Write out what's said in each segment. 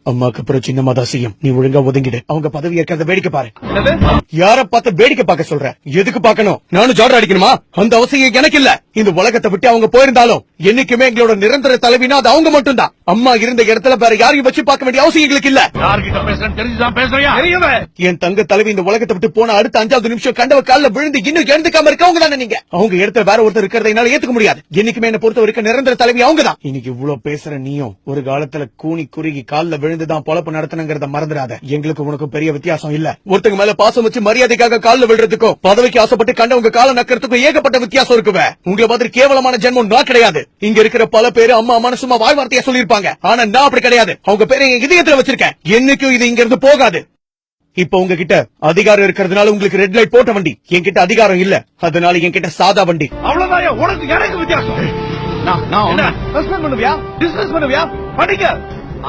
அம்மாக்கு அப்புறம் சின்னம்மா தான் செய்யும். நீ ஒழுங்கா ஒதுங்கிடு. அவங்க பதவி ஏற்கிறத வேடிக்கை பாரு. யார பார்த்து வேடிக்கை பார்க்க சொல்ற? எதுக்கு பார்க்கணும்? நானும் ஜாட அடிக்கணுமா? அந்த அவசியம் எனக்கு இல்ல. இந்த உலகத்தை விட்டு அவங்க போயிருந்தாலும் என்னைக்குமே எங்களோட நிரந்தர தலைவினா அது அவங்க மட்டும் தான். அம்மா இருந்த இடத்துல வேற யாரையும் வச்சு பார்க்க வேண்டிய அவசியம் எங்களுக்கு இல்ல. என் தங்க தலைவி இந்த உலகத்தை விட்டு போன அடுத்த 5வது நிமிஷம் கண்டவ காலில் விழுந்து இன்னும் எழுந்துக்காம இருக்கவங்க தானே நீங்க. அவங்க இடத்துல வேற ஒருத்தர் இருக்கிறத என்னால ஏத்துக்க முடியாது. என்னைக்குமே என்ன பொறுத்த வரைக்கும் நிரந்தர தலைவி அவங்க தான். இன்னைக்கு இவ்வளவு பேசுற நீயும் ஒரு காலத்துல கூனி குறுகி காலில் விழுந்துதான் பொழப்பு நடத்தணுங்கிறத மறந்துடாத. எங்களுக்கு உனக்கும் பெரிய வித்தியாசம் இல்ல. ஒருத்தங்க மேல பாசம் வச்சு மரியாதைக்காக காலில் விழுறதுக்கும் பதவிக்கு ஆசைப்பட்டு கண்டவங்க கால நக்கிறதுக்கும் ஏகப்பட்ட வித்தியாசம் இருக்குவே. உங்களை மாதிரி கேவலமான ஜென்மம் நான் கிடையாது. இங்க இருக்கிற பல பேரு அம்மா அம்மா சும்மா வாய் வார்த்தையா சொல்லிருப்பாங்க. ஆனா நான் அப்படி கிடையாது. அவங்க பேரை என் இதயத்துல வச்சிருக்கேன். என்னைக்கும் இது இங்க இருந்து போகாது. இப்ப உங்ககிட்ட அதிகாரம் இருக்கிறதுனால உங்களுக்கு ரெட் லைட் போட்ட வண்டி. என்கிட்ட அதிகாரம் இல்ல, அதனால என்கிட்ட சாதா வண்டி. அவ்வளவுதான் உனக்கு எனக்கு வித்தியாசம். பண்ணுவியா படிக்க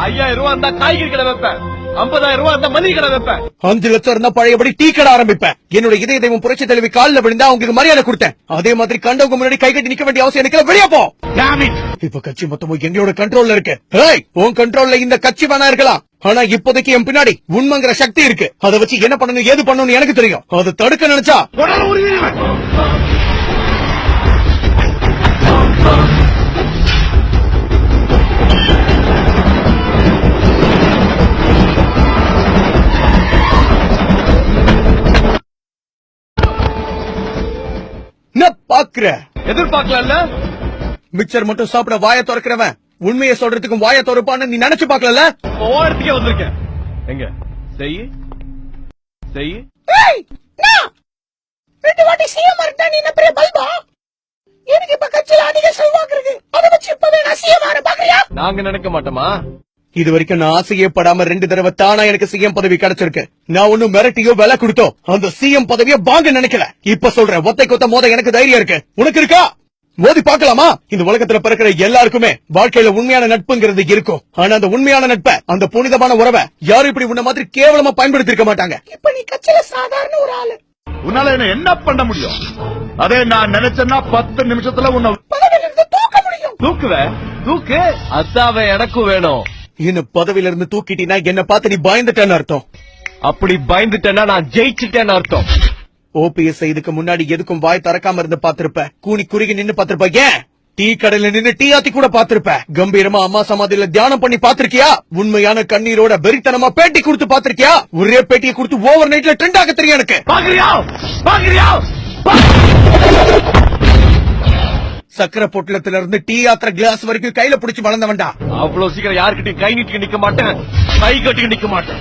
5000 ரூபாய் இருந்தா காய்கறி கடை வைப்பேன், 50,000 ரூபாய் இருந்தா மளிகை கடை வைப்பேன், 5 லட்சம் இருந்தா பழையபடி டீ கடை ஆரம்பிப்பேன். என்னோட இதய தெய்வம் புரட்சி தலைவி காலில் விழுந்தா அவங்களுக்கு மரியாதை கொடுத்தேன். அதே மாதிரி கண்டவங்க முன்னாடி கை கட்டி நிக்க வேண்டிய அவசியம் எனக்கு வெளியே போ. இப்ப கட்சி மொத்தமும் எங்களோட கண்ட்ரோல்ல இருக்கு. உன் கண்ட்ரோல்ல இந்த கட்சி வேணா இருக்கலாம், ஆனா இப்போதைக்கு என் பின்னாடி உண்மைங்கிற சக்தி இருக்கு. அதை வச்சு என்ன பண்ணணும் ஏது பண்ணணும் எனக்கு தெரியும். அதை தடுக்க நினைச்சா பாக்குற எதிர்பார்க்கல. மிக்சர் மட்டும் சாப்பிட வாய திறக்கிறவன் உண்மையை சொல்றதுக்கும் வாய திறப்பான்னு நீ நினைச்சு பாக்கல. ஓரத்துக்கே வந்திருக்கேன். எங்க செய்ய 2 வாட்டி சிஎம் இருந்தா நீ என்ன பெரிய பல்பா? எனக்கு இப்ப கட்சியில அதிக செல்வாக்கு இருக்கு. அதை வச்சு இப்பவே நான் சிஎம் ஆற பாக்குறியா? நாங்க நினைக்க மாட்டோமா? இது வரைக்கும் நான் ஆசையப்படாம 2 தடவை தானா எனக்கு சிஎம் பதவி கிடைச்சிருக்கு. நான் ஒன்னும் மிரட்டியோ விலை கொடுத்தோ அந்த சிஎம் பதவியை வாங்க நினைக்கல. இப்ப சொல்றேன், ஒத்தை கொத்த மோத எனக்கு தைரியம் இருக்கு. உனக்கு இருக்கா? மோதி பாக்கலாமா? இந்த உலகத்துல பிறக்கிற எல்லாருக்குமே வாழ்க்கையில உண்மையான நட்புங்கிறது இருக்கும். ஆனா அந்த உண்மையான நட்பை, அந்த புனிதமான உறவை யாரும் இப்படி உன்ன மாதிரி கேவலமா பயன்படுத்தி இருக்க மாட்டாங்க. இப்ப நீ கட்சியில சாதாரண ஒரு ஆளு. உன்னால என்ன பண்ண முடியும்? அதே நான் நினைச்சேன்னா 10 நிமிஷத்துல உன்னை தூக்க முடியும். தூக்கு அதாவே எனக்கும் வேணும். என்ன பதவியில இருந்து தூக்கிட்டீனா என்ன பார்த்து நீ பயந்துட்டேன்னு அர்த்தம். அப்படி பயந்துட்டேன்னா நான் ஜெயிச்சுட்டேன்னு அர்த்தம். ஓபிஎஸ் இதுக்கு முன்னாடி எதுக்கும் வாய் திறக்காம இருந்து பாத்திருப்ப. கூனி குறுகி நின்னு பாத்திருப்ப. ஏன் டீ கடையில நின்னு டீ ஆத்தி கூட பாத்திருப்ப. கம்பீரமா அம்மா சமாதியில தியானம் பண்ணி பாத்திருக்கியா? உண்மையான கண்ணீரோட வெறித்தனமா பேட்டி கொடுத்து பாத்திருக்கியா? ஒரே பேட்டியை கொடுத்து ஓவர் நைட்ல ட்ரெண்ட் ஆக தெரியும் எனக்கு. சக்கர பொட்டலத்துல இருந்து டீ ஆத்திர கிளாஸ் வரைக்கும் கையில பிடிச்சு வளர்ந்தவன்டா. அவ்வளவு சீக்கிரம் யாருக்கிட்டையும் கை நீட்டி நிக்க மாட்டேன், கை கட்டி நிக்க மாட்டேன்.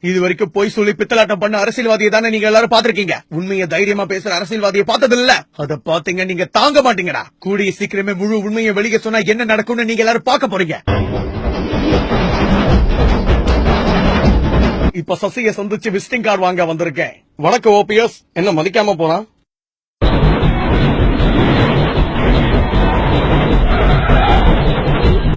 இது வரைக்கும் போய் சொல்லி பித்தலாட்டம் பண்ண அரசியல்வாதியை தானே நீங்க எல்லாரும் பாத்திருக்கீங்க. உண்மையை தைரியமா பேசுற அரசியல்வாதியை பார்த்தது இல்ல. அத பாத்தீங்க நீங்க தாங்க மாட்டீங்கடா. கூடிய சீக்கிரமே முழு உண்மையை வெளியே சொன்னா என்ன நடக்கும்னு நீங்க எல்லாரும் பார்க்க போறீங்க. இப்ப சசியை சந்திச்சு விசிட்டிங் கார்டு வாங்க வந்திருக்கேன். வணக்கம் ஓபிஎஸ். என்ன மதிக்காம போனா?